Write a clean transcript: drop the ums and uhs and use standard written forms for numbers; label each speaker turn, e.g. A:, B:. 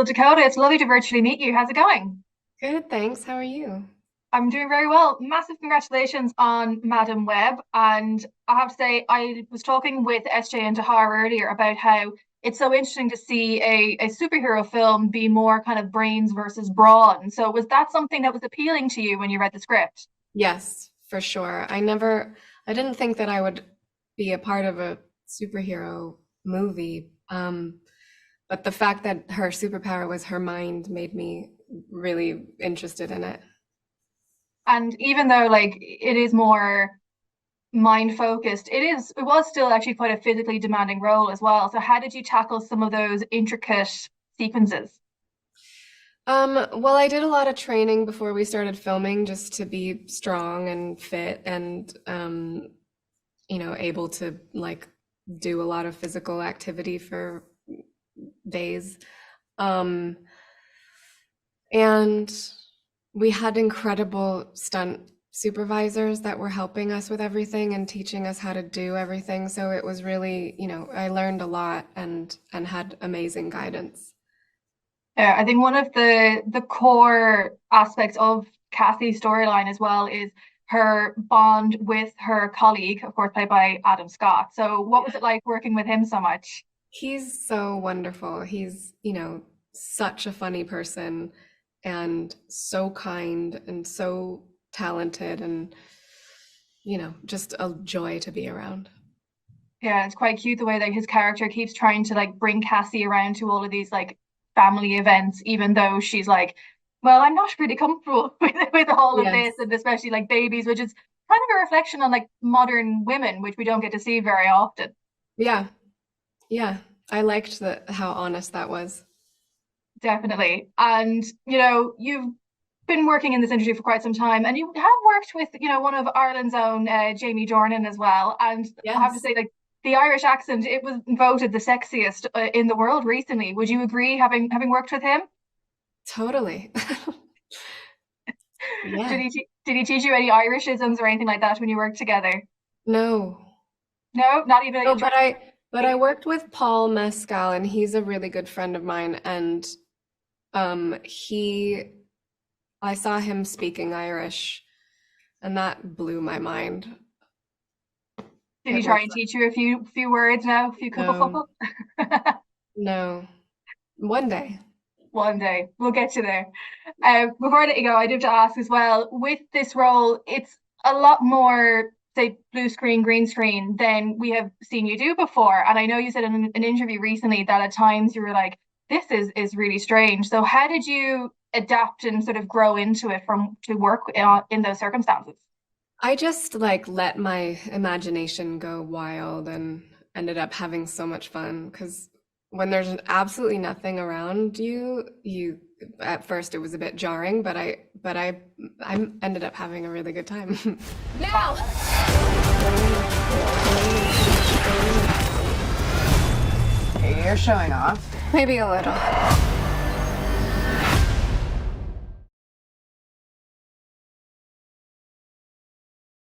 A: So Dakota, it's lovely to virtually meet you. How's it going?
B: Good, thanks. How are you?
A: I'm doing very well. Massive congratulations on Madam Web. And I have to say, I was talking with SJ and Tahar earlier about how it's so interesting to see a superhero film be more kind of brains versus brawn. So was that something that was appealing to you when you read the script?
B: Yes, for sure. I didn't think that I would be a part of a superhero movie. But the fact that her superpower was her mind made me really interested in it.
A: And even though like it is more mind focused, it was still actually quite a physically demanding role as well. So how did you tackle some of those intricate sequences?
B: Well, I did a lot of training before we started filming just to be strong and fit and able to like do a lot of physical activity for days. Um, and we had incredible stunt supervisors that were helping us with everything and teaching us how to do everything. So it was really, I learned a lot and had amazing guidance.
A: I think one of the core aspects of Cassie's storyline as well is her bond with her colleague, of course, played by Adam Scott. So what was it like working with him so much?
B: He's so wonderful. He's, such a funny person and so kind and so talented and, just a joy to be around.
A: Yeah, it's quite cute the way that his character keeps trying to like bring Cassie around to all of these like family events, even though she's like, well, I'm not really comfortable with all of this,
B: Yes.
A: and especially like babies, which is kind of a reflection on like modern women, which we don't get to see very often.
B: Yeah. Yeah. I liked how honest that was.
A: Definitely. And, you've been working in this industry for quite some time, and you have worked with, one of Ireland's own, Jamie Dornan as well. And I have to
B: Yes,
A: say, like, the Irish accent, it was voted the sexiest in the world recently. Would you agree, having worked with him?
B: totally.
A: Did
B: Yeah.
A: did he teach you any Irishisms or anything like that when you worked together?
B: No.
A: No, not even
B: No,
A: in terms
B: but I worked with Paul Mescal and he's a really good friend of mine and he I saw him speaking Irish and that blew my mind.
A: did he
B: It
A: try
B: was
A: and teach you a few words now, a few couple
B: no,
A: couple?
B: no. One day.
A: One day we'll get you there. Before I let you go, I do have to ask as well. With this role, it's a lot more, say, blue screen, green screen than we have seen you do before. And I know you said in an interview recently that at times you were like, "This is really strange." So how did you adapt and sort of grow into it from to work in those circumstances?
B: I just like let my imagination go wild and ended up having so much fun because when there's absolutely nothing around you, you at first it was a bit jarring, but I ended up having a really good time. Now!
C: You're showing off.
B: Maybe a little.